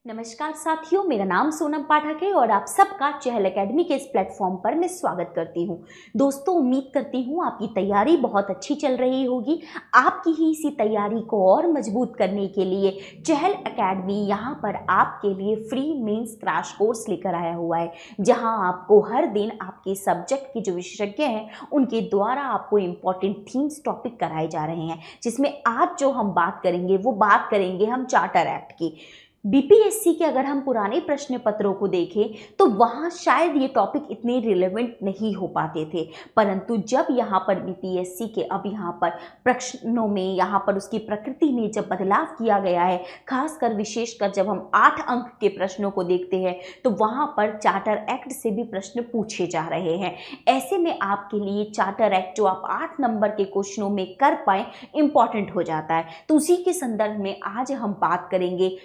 नमस्कार साथियों, मेरा नाम सोनम पाठक है और आप सबका चहल एकेडमी के इस प्लेटफॉर्म पर मैं स्वागत करती हूं। दोस्तों, उम्मीद करती हूं आपकी तैयारी बहुत अच्छी चल रही होगी। आपकी ही इसी तैयारी को और मजबूत करने के लिए चहल एकेडमी यहां पर आपके लिए फ्री मेंस क्रैश कोर्स लेकर आया हुआ है, जहां आपको हर दिन आपके सब्जेक्ट के जो विशेषज्ञ हैं उनके द्वारा आपको इम्पॉर्टेंट थीम्स टॉपिक कराए जा रहे हैं, जिसमें आज जो हम बात करेंगे वो बात करेंगे हम चार्टर एक्ट की। बीपीएससी के अगर हम पुराने प्रश्न पत्रों को देखें तो वहाँ शायद ये टॉपिक इतने रिलेवेंट नहीं हो पाते थे, परंतु जब यहाँ पर बीपीएससी के अब यहाँ पर प्रश्नों में यहाँ पर उसकी प्रकृति में जब बदलाव किया गया है, खासकर विशेषकर जब हम 8 अंक के प्रश्नों को देखते हैं तो वहाँ पर चार्टर एक्ट से भी प्रश्न पूछे जा रहे हैं। ऐसे में आपके लिए चार्टर एक्ट जो आप 8 नंबर के क्वेश्चनों में कर पाए इम्पॉर्टेंट हो जाता है। तो उसी के संदर्भ में आज हम बात करेंगे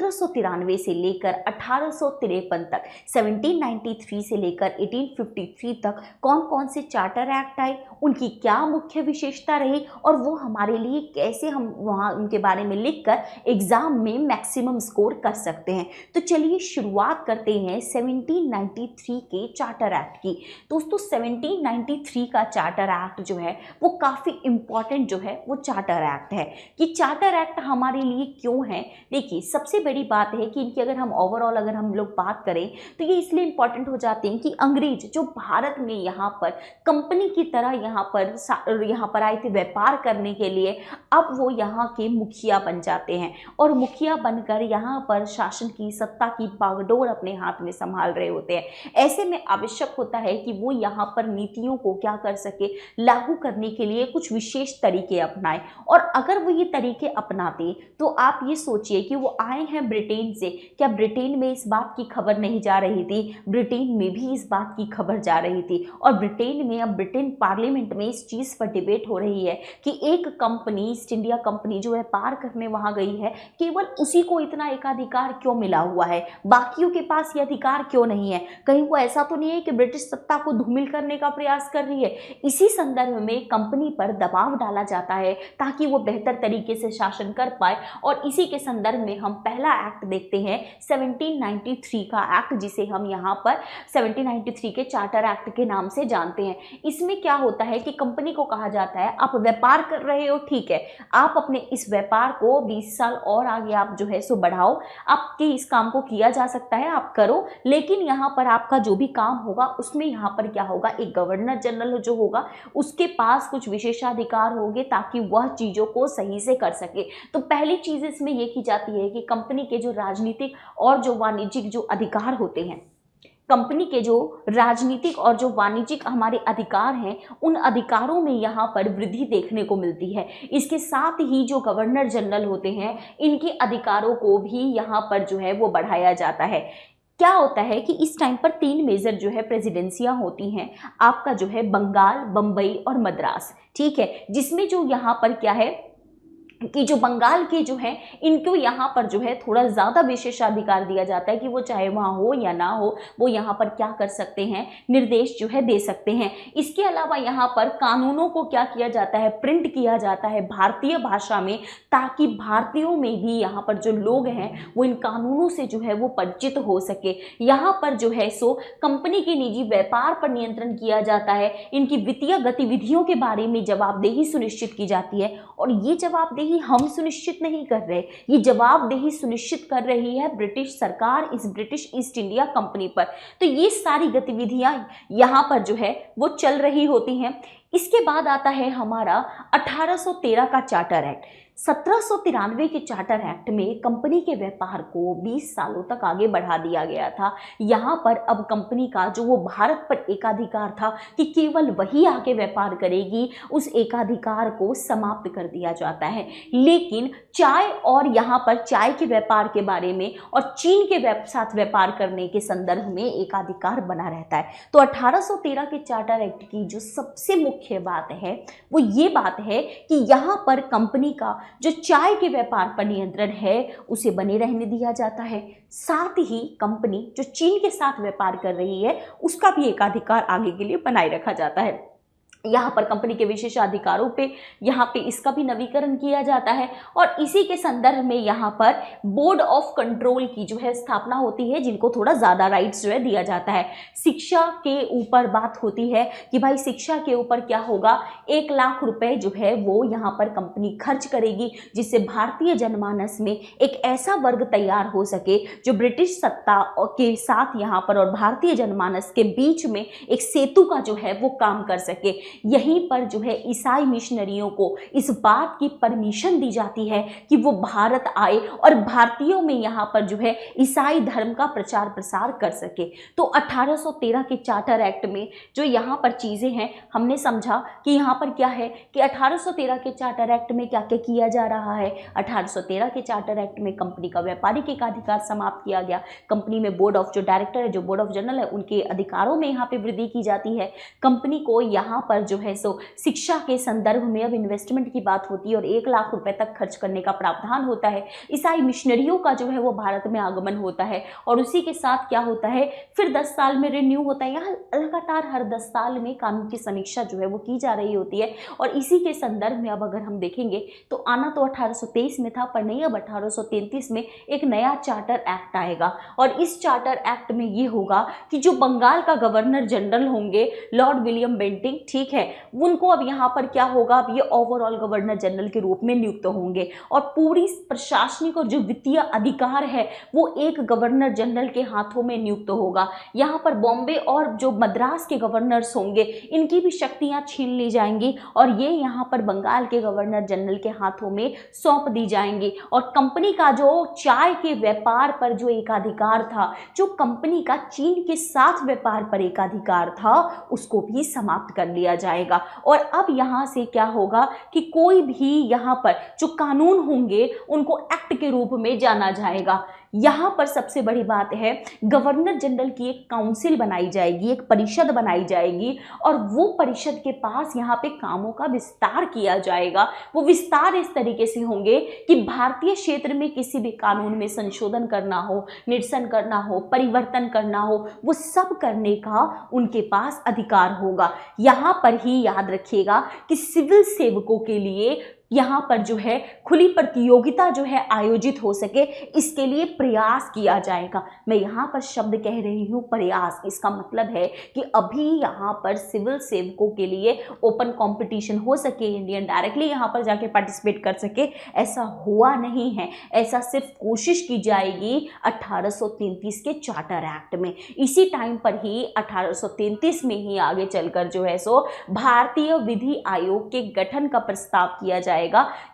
1793 से लेकर 1853 तक, 1793 से लेकर 1853 तक कौन कौन से चार्टर एक्ट आए, उनकी क्या मुख्य विशेषता रही और वो हमारे लिए कैसे हम वहाँ उनके बारे में लिखकर एग्जाम में मैक्सिमम स्कोर कर सकते हैं। तो चलिए शुरुआत करते हैं 1793 के चार्टर एक्ट की। दोस्तों, 1793 का चार्टर एक्ट जो है वो काफ़ी इम्पॉर्टेंट जो है वो चार्टर एक्ट है। कि चार्टर एक्ट हमारे लिए क्यों है, देखिए सबसे बड़ी बात है कि इनकी अगर हम ओवरऑल अगर हम लोग बात करें तो ये इसलिए इम्पॉर्टेंट हो जाते हैं कि अंग्रेज जो भारत में यहाँ पर कंपनी की तरह यहाँ पर आए थे व्यापार करने के लिए, अब वो यहाँ के मुखिया बन जाते हैं और मुखिया बनकर यहाँ पर शासन की सत्ता की बागडोर अपने हाथ में संभाल रहे होते हैं। ऐसे में आवश्यक होता है कि वो यहाँ पर नीतियों को क्या कर सके, लागू करने के लिए कुछ विशेष तरीके अपनाए। और अगर वो ये तरीके अपनाते तो आप ये सोचिए कि वो आए हैं ब्रिटेन से, क्या ब्रिटेन में इस बात की खबर नहीं जा रही थी? ब्रिटेन में भी इस बात की खबर जा रही थी और ब्रिटेन में अब ब्रिटेन पार्लियामेंट में इस चीज़ पर डिबेट हो रही है कि एक कंपनी, ईस्ट इंडिया कंपनी जो व्यापार करने वहाँ गई है, केवल उसी को इतना एकाधिकार क्यों मिला हुआ है, बाकियों के पास ये अधिकार क्यों नहीं है? कहीं वो ऐसा तो नहीं है कि ब्रिटिश सत्ता को धूमिल करने का प्रयास कर रही है? इसी संदर्भ में कंपनी पर दबाव डाला जाता है ताकि वो बेहतर तरीके से शासन कर पाए। और इसी के संदर्भ में हम पहला एक्ट देखते हैं 1793 का एक्ट, जिसे हम यहाँ पर 1793 के चार्टर एक्ट के नाम से जानते हैं। इसमें क्या होता है कि कंपनी को कहा जाता है आप व्यापार कर रहे हो, ठीक है, आप अपने इस व्यापार को 20 साल और आगे आप जो है सो बढ़ाओ, आपके इस काम को किया जा सकता है, आप करो, लेकिन यहाँ पर आपका जो भी काम होगा उसमें यहाँ पर क्या होगा, एक गवर्नर जनरल जो होगा उसके पास कुछ विशेषाधिकार होंगे ताकि वह चीज़ों को सही से कर सके। तो पहली चीज़ इसमें यह की जाती है कि कंपनी के जो राजनीतिक और जो वाणिज्यिक जो अधिकार होते हैं, कंपनी के जो राजनीतिक और जो वाणिज्यिक हमारे अधिकार हैं, उन अधिकारों में यहाँ पर वृद्धि देखने को मिलती है। इसके साथ ही जो गवर्नर जनरल होते हैं, इनके अधिकारों को भी यहाँ पर जो है वो बढ़ाया जाता है। क्या होता है कि इस टाइम पर 3 मेजर जो है प्रेसिडेंसियां होती हैं, आपका जो है बंगाल, बम्बई और मद्रास, ठीक है, जिसमें जो यहाँ पर क्या है कि जो बंगाल के जो है इनको यहाँ पर जो है थोड़ा ज़्यादा विशेषाधिकार दिया जाता है कि वो चाहे वहाँ हो या ना हो, वो यहाँ पर क्या कर सकते हैं, निर्देश जो है दे सकते हैं। इसके अलावा यहाँ पर कानूनों को क्या किया जाता है, प्रिंट किया जाता है भारतीय भाषा में, ताकि भारतीयों में भी यहाँ पर जो लोग हैं वो इन कानूनों से जो है वो परिचित हो सके। यहाँ पर जो है सो कंपनी के निजी व्यापार पर नियंत्रण किया जाता है, इनकी वित्तीय गतिविधियों के बारे में जवाबदेही सुनिश्चित की जाती है। और ये जवाबदेही हम सुनिश्चित नहीं कर रहे, ये जवाबदेही सुनिश्चित कर रही है ब्रिटिश सरकार इस ब्रिटिश ईस्ट इंडिया कंपनी पर। तो ये सारी गतिविधियां यहाँ पर जो है वो चल रही होती हैं। इसके बाद आता है हमारा 1813 का चार्टर एक्ट। 1793 के चार्टर एक्ट में कंपनी के व्यापार को 20 सालों तक आगे बढ़ा दिया गया था। यहाँ पर अब कंपनी का जो वो भारत पर एकाधिकार था कि केवल वही आगे व्यापार करेगी, उस एकाधिकार को समाप्त कर दिया जाता है। लेकिन चाय और यहाँ पर चाय के व्यापार के बारे में और चीन के साथ व्यापार करने के संदर्भ में एकाधिकार बना रहता है। तो 1813 के चार्टर एक्ट की जो सबसे मुख्य बात है वो ये बात है कि यहाँ पर कंपनी का जो चाय के व्यापार पर नियंत्रण है उसे बने रहने दिया जाता है। साथ ही कंपनी जो चीन के साथ व्यापार कर रही है उसका भी एकाधिकार आगे के लिए बनाए रखा जाता है। यहाँ पर कंपनी के विशेषाधिकारों पे यहाँ पे इसका भी नवीकरण किया जाता है। और इसी के संदर्भ में यहाँ पर बोर्ड ऑफ कंट्रोल की जो है स्थापना होती है, जिनको थोड़ा ज़्यादा राइट्स जो है दिया जाता है। शिक्षा के ऊपर बात होती है कि भाई शिक्षा के ऊपर क्या होगा, 1 लाख रुपए जो है वो यहाँ पर कंपनी खर्च करेगी, जिससे भारतीय जनमानस में एक ऐसा वर्ग तैयार हो सके जो ब्रिटिश सत्ता के साथ यहाँ पर और भारतीय जनमानस के बीच में एक सेतु का जो है वो काम कर सके। यहीं पर जो है ईसाई मिशनरियों को इस बात की परमिशन दी जाती है कि वो भारत आए और भारतीयों में यहाँ पर जो है ईसाई धर्म का प्रचार प्रसार कर सके। तो 1813 के चार्टर एक्ट में जो यहाँ पर चीज़ें हैं, हमने समझा कि यहाँ पर क्या है कि 1813 के चार्टर एक्ट में क्या क्या किया जा रहा है। 1813 के चार्टर एक्ट में कंपनी का व्यापारिक एकाधिकार समाप्त किया गया। कंपनी में बोर्ड ऑफ जो डायरेक्टर है, जो बोर्ड ऑफ जनरल है, उनके अधिकारों में यहाँ पे वृद्धि की जाती है। कंपनी को यहाँ पर जो है सो शिक्षा के संदर्भ में अब इन्वेस्टमेंट की बात होती है और 1 लाख रुपए तक खर्च करने का प्रावधान होता है। ईसाई मिशनरियों का जो है वो भारत में आगमन होता है और उसी के साथ क्या होता है, फिर 10 साल में रिन्यू होता है। यहाँ लगातार हर 10 साल में कानून की समीक्षा जो है वो की जा रही होती है। और इसी के संदर्भ में अब अगर हम देखेंगे तो आना तो 1823 में था, पर नहीं, अब 1833 में एक नया चार्टर एक्ट आएगा। और इस चार्टर एक्ट में ये होगा कि जो बंगाल का गवर्नर जनरल होंगे लॉर्ड विलियम बेंटिंग, ठीक है, उनको अब यहाँ पर क्या होगा, अब ये ओवरऑल गवर्नर जनरल के रूप में नियुक्त होंगे और पूरी प्रशासनिक और जो वित्तीय अधिकार है वो एक गवर्नर जनरल के हाथों में नियुक्त होगा। यहाँ पर बॉम्बे और जो मद्रास के गवर्नर्स होंगे इनकी भी शक्तियाँ छीन ली जाएंगी और ये यहाँ पर बंगाल के गवर्नर जनरल के हाथों में सौंप दी जाएंगी। और कंपनी का जो चाय के व्यापार पर जो एकाधिकार था, जो कंपनी का चीन के साथ व्यापार पर एकाधिकार था, उसको भी समाप्त कर लिया जाएगा। और अब यहाँ से क्या होगा कि कोई भी यहाँ पर जो कानून होंगे उनको एक्ट के रूप में जाना जाएगा। यहाँ पर सबसे बड़ी बात है, गवर्नर जनरल की एक काउंसिल बनाई जाएगी, एक परिषद बनाई जाएगी और वो परिषद के पास यहाँ पे कामों का विस्तार किया जाएगा। वो विस्तार इस तरीके से होंगे कि भारतीय क्षेत्र में किसी भी कानून में संशोधन करना हो, निरसन करना हो, परिवर्तन करना हो, वो सब करने का उनके पास अधिकार होगा। यहाँ पर ही याद रखिएगा कि सिविल सेवकों के लिए यहाँ पर जो है खुली प्रतियोगिता जो है आयोजित हो सके, इसके लिए प्रयास किया जाएगा। मैं यहाँ पर शब्द कह रही हूँ प्रयास, इसका मतलब है कि अभी यहाँ पर सिविल सेवकों के लिए ओपन कंपटीशन हो सके, इंडियन डायरेक्टली यहाँ पर जाके पार्टिसिपेट कर सके, ऐसा हुआ नहीं है। ऐसा सिर्फ कोशिश की जाएगी 1833 के चार्टर एक्ट में। इसी टाइम पर ही 1833 में ही आगे चलकर जो है सो भारतीय विधि आयोग के गठन का प्रस्ताव किया जाएगा,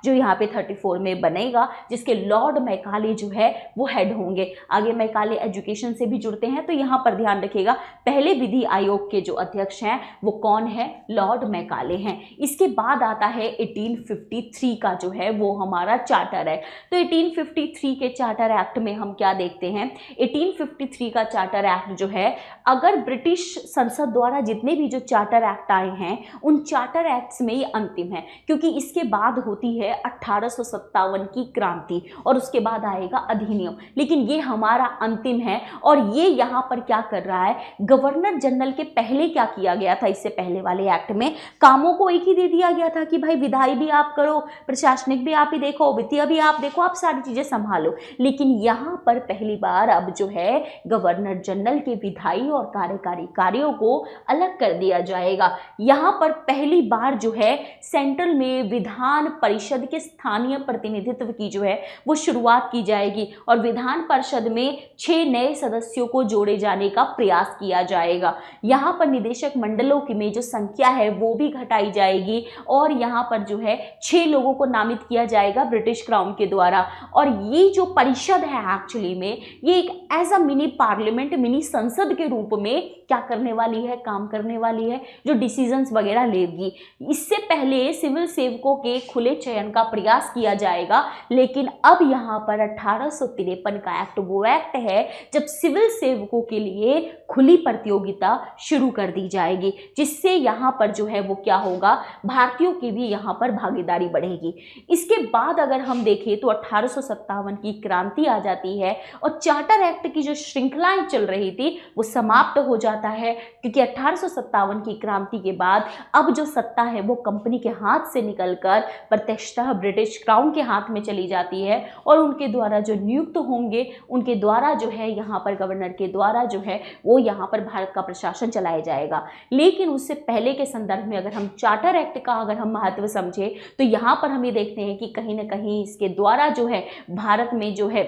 जो यहाँ पे 34 में बनेगा, जिसके लॉर्ड मैकाले जो है वो हेड होंगे। आगे मैकाले एजुकेशन से भी जुड़ते हैं, तो यहाँ पर ध्यान रखिएगा, पहले विधि आयोग के जो अध्यक्ष हैं वो कौन है, लॉर्ड मैकाले हैं। इसके बाद आता है 1853 का जो है वो हमारा चार्टर है। तो 1853 के चार्टर एक्ट में हम क्या देखते हैं, 1853 का चार्टर एक्ट जो है, अगर ब्रिटिश संसद द्वारा जितने भी जो चार्टर एक्ट आए हैं उन चार्टर एक्ट्स में ये अंतिम है, क्योंकि इसके बाद होती है 1857 की क्रांति और उसके बाद आएगा अधिनियम, लेकिन ये हमारा अंतिम है। और ये यहाँ पर क्या कर रहा है, गवर्नर जनरल के पहले क्या किया गया था, इससे पहले वाले एक्ट में कामों को एक ही दे दिया गया था कि भाई विधायी भी आप करो, प्रशासनिक भी आप ही देखो, वित्तीय भी आप देखो, आप सारी चीजें संभालो। लेकिन यहाँ पर पहली बार अब जो है गवर्नर जनरल के विधायी और कार्यकारी कार्यों को अलग कर दिया जाएगा। यहाँ पर पहली बार जो है सेंट्रल में विधान परिषद के स्थानीय प्रतिनिधित्व की जो है वो शुरुआत की जाएगी और विधान परिषद में 6 नए सदस्यों को जोड़े जाने का प्रयास किया जाएगा। यहाँ पर निदेशक मंडलों की में जो संख्या है वो भी घटाई जाएगी और यहाँ पर जो है 6 लोगों को नामित किया जाएगा ब्रिटिश क्राउन के द्वारा। और ये जो परिषद है एक्चुअली में ये एक as a mini parliament, mini संसद के रूप में क्या करने वाली है, काम करने वाली है, जो डिसीजंस वगैरह लेगी। इससे पहले सिविल सेवकों के खुले चयन का प्रयास किया जाएगा। लेकिन अब यहाँ पर 1853 का एक्ट वो एक्ट है जब सिविल सेवकों के लिए खुली प्रतियोगिता शुरू कर दी जाएगी, जिससे यहाँ पर जो है वो क्या होगा, भारतीयों की भी यहाँ पर भागीदारी बढ़ेगी। इसके बाद अगर हम देखें तो 1857 की क्रांति आ जाती है और चार्टर एक्ट की जो श्रृंखलाएं चल रही थी वो समाप्त हो जाता है, क्योंकि 1857 की क्रांति के बाद अब जो सत्ता है वो कंपनी के हाथ से निकलकर प्रत्यक्षतः ब्रिटिश क्राउन के हाथ में चली जाती है और उनके द्वारा जो नियुक्त होंगे उनके द्वारा जो है यहाँ पर गवर्नर के द्वारा जो है वो यहाँ पर भारत का प्रशासन चलाया जाएगा। लेकिन उससे पहले के संदर्भ में अगर हम चार्टर एक्ट का अगर हम महत्व समझे तो यहाँ पर हम ये देखते हैं कि कहीं ना कहीं इसके द्वारा जो है भारत में जो है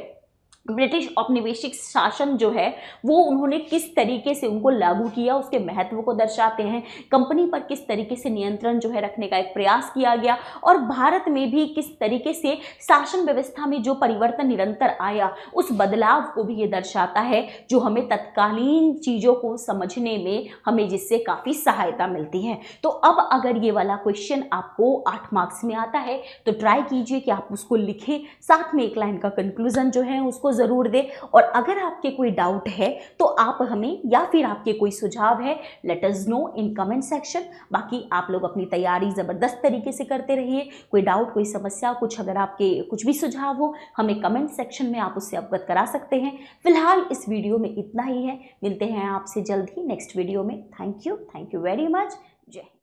ब्रिटिश औपनिवेशिक शासन जो है वो उन्होंने किस तरीके से उनको लागू किया उसके महत्व को दर्शाते हैं। कंपनी पर किस तरीके से नियंत्रण जो है रखने का एक प्रयास किया गया और भारत में भी किस तरीके से शासन व्यवस्था में जो परिवर्तन निरंतर आया उस बदलाव को भी ये दर्शाता है, जो हमें तत्कालीन चीज़ों को समझने में हमें जिससे काफ़ी सहायता मिलती है। तो अब अगर ये वाला क्वेश्चन आपको 8 मार्क्स में आता है तो ट्राई कीजिए कि आप उसको लिखें, साथ में एक लाइन का कंक्लूजन जो है उसको ज़रूर दे। और अगर आपके कोई डाउट है तो आप हमें या फिर आपके कोई सुझाव है let us know in comment section. बाकी आप लोग अपनी तैयारी ज़बरदस्त तरीके से करते रहिए। कोई डाउट, कोई समस्या, कुछ अगर आपके कुछ भी सुझाव हो हमें कमेंट सेक्शन में आप उससे अवगत करा सकते हैं। फिलहाल इस वीडियो में इतना ही है, मिलते हैं आपसे जल्द ही नेक्स्ट वीडियो में। Thank you very much. जय